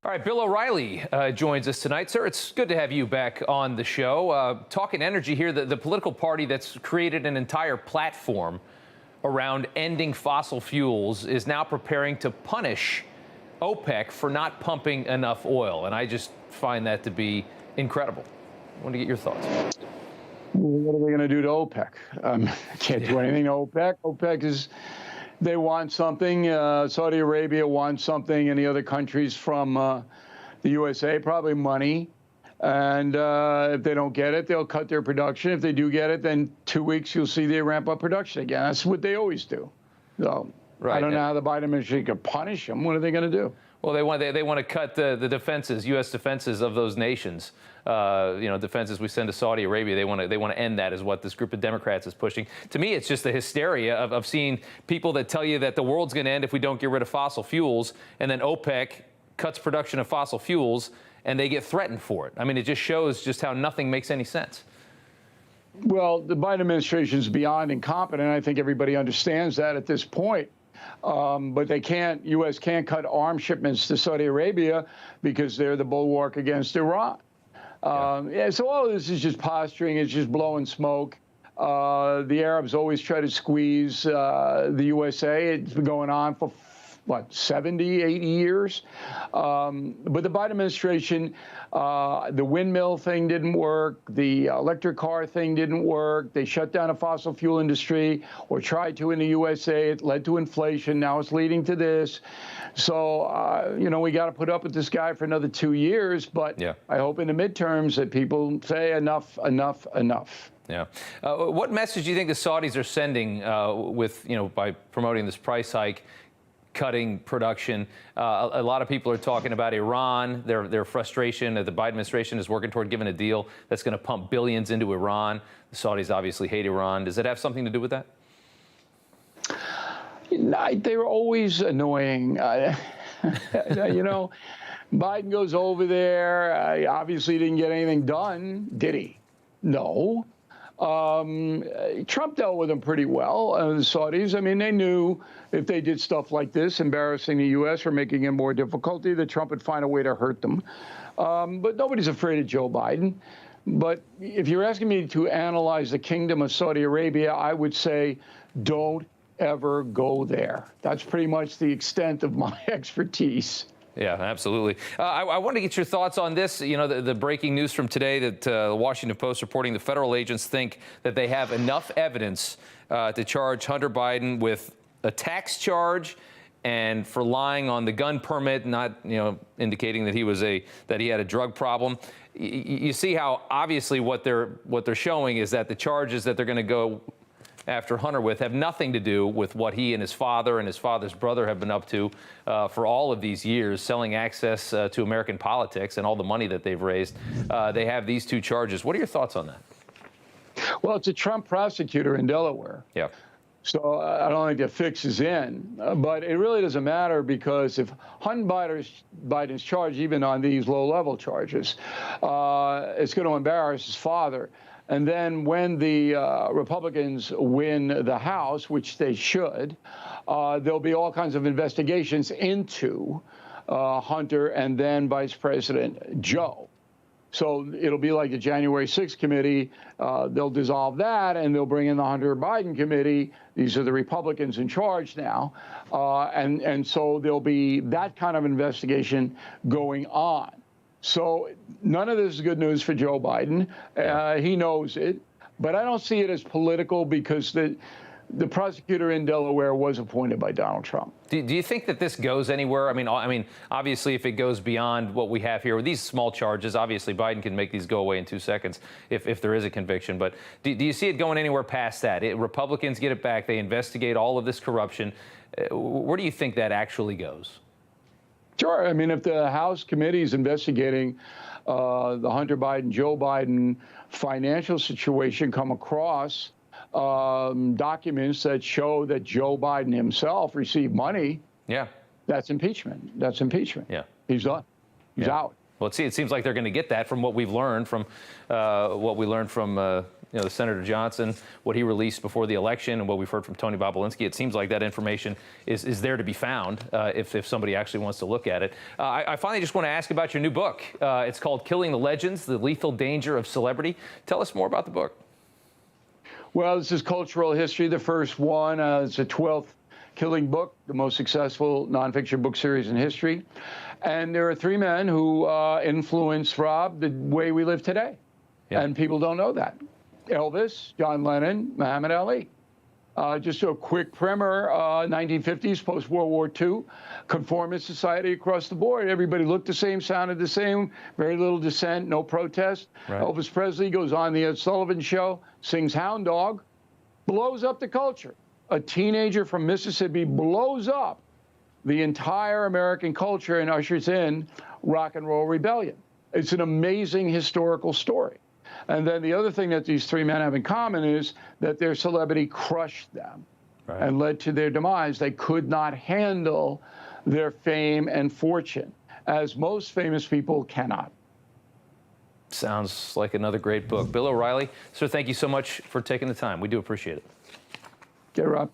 All right, Bill O'Reilly joins us tonight. Sir, it's good to have you back on the show. Talking energy here, the political party that's created an entire platform around ending fossil fuels is now preparing to punish OPEC for not pumping enough oil. And I just find that to be incredible. I want to get your thoughts. What are they going to do to OPEC? Can't do anything to OPEC. OPEC is... They want something. Saudi Arabia wants something, and the other countries from the USA, probably money. And if they don't get it, they'll cut their production. If they do get it, then 2 weeks you'll see they ramp up production again. That's what they always do. So right. I don't know how the Biden administration could punish them. What are they going to do? Well, they want to cut the defenses, U.S. defenses of those nations. Defenses we send to Saudi Arabia. They want to end that, is what this group of Democrats is pushing. To me, it's just the hysteria of seeing people that tell you that the world's going to end if we don't get rid of fossil fuels, and then OPEC cuts production of fossil fuels, and they get threatened for it. I mean, it just shows just how nothing makes any sense. Well, the Biden administration is beyond incompetent. I think everybody understands that at this point. But they can't, U.S. can't cut arms shipments to Saudi Arabia because they're the bulwark against Iran. So all of this is just posturing. It's just blowing smoke. The Arabs always try to squeeze the USA. It's been going on for, 70, 80 years? But the Biden administration, the windmill thing didn't work. The electric car thing didn't work. They shut down a fossil fuel industry, or tried to in the USA. It led to inflation. Now it's leading to this. So, we got to put up with this guy for another 2 years. But yeah. I hope in the midterms that people say enough, enough, enough. Yeah. What message do you think the Saudis are sending by promoting this price hike, cutting production? A lot of people are talking about Iran, their frustration that the Biden administration is working toward giving a deal that's going to pump billions into Iran. The Saudis obviously hate Iran. Does it have something to do with that? They're always annoying. Biden goes over there. Obviously didn't get anything done, did he? No. Trump dealt with them pretty well, the Saudis. I mean, they knew if they did stuff like this, embarrassing the U.S. or making it more difficulty, that Trump would find a way to hurt them. But nobody's afraid of Joe Biden. But if you're asking me to analyze the kingdom of Saudi Arabia, I would say don't ever go there. That's pretty much the extent of my expertise. Yeah, absolutely. I want to get your thoughts on this. The breaking news from today that the Washington Post reporting the federal agents think that they have enough evidence to charge Hunter Biden with a tax charge and for lying on the gun permit, not indicating that he had a drug problem. You see how obviously what they're showing is that the charges that they're going to go after Hunter with have nothing to do with what he and his father and his father's brother have been up to for all of these years, selling access to American politics and all the money that they've raised. They have these two charges. What are your thoughts on that? Well, it's a Trump prosecutor in Delaware. Yeah. So I don't think the fix is in. But it really doesn't matter, because if Hunter Biden's charged even on these low-level charges, it's going to embarrass his father. And then when the Republicans win the House, which they should, there'll be all kinds of investigations into Hunter and then Vice President Joe. So it'll be like the January 6th committee. They'll dissolve that, and they'll bring in the Hunter Biden committee. These are the Republicans in charge now. And so there'll be that kind of investigation going on. So none of this is good news for Joe Biden. He knows it. But I don't see it as political, because the prosecutor in Delaware was appointed by Donald Trump. Do you think that this goes anywhere? I mean, obviously, if it goes beyond what we have here with these small charges, obviously Biden can make these go away in 2 seconds if there is a conviction. But do you see it going anywhere past that? Republicans get it back. They investigate all of this corruption. Where do you think that actually goes? Sure. I mean, if the House committee is investigating the Hunter Biden, Joe Biden financial situation, come across documents that show that Joe Biden himself received money, that's impeachment. That's impeachment. Yeah. He's done. He's out. Well, it seems like they're going to get that from what we've learned from the Senator Johnson, what he released before the election, and what we've heard from Tony Bobulinski, it seems like that information is there to be found if somebody actually wants to look at it. I finally just want to ask about your new book. It's called Killing the Legends, The Lethal Danger of Celebrity. Tell us more about the book. Well, this is cultural history, the first one. It's a 12th Killing book, the most successful nonfiction book series in history. And there are three men who influenced, Rob, the way we live today. Yeah. And people don't know that. Elvis, John Lennon, Muhammad Ali. Just a quick primer, 1950s, post-World War II, conformist society across the board. Everybody looked the same, sounded the same, very little dissent, no protest. Right. Elvis Presley goes on the Ed Sullivan Show, sings Hound Dog, blows up the culture. A teenager from Mississippi blows up the entire American culture and ushers in rock and roll rebellion. It's an amazing historical story. And then the other thing that these three men have in common is that their celebrity crushed them and led to their demise. They could not handle their fame and fortune, as most famous people cannot. Sounds like another great book. Bill O'Reilly, sir, thank you so much for taking the time. We do appreciate it. Okay, Rob.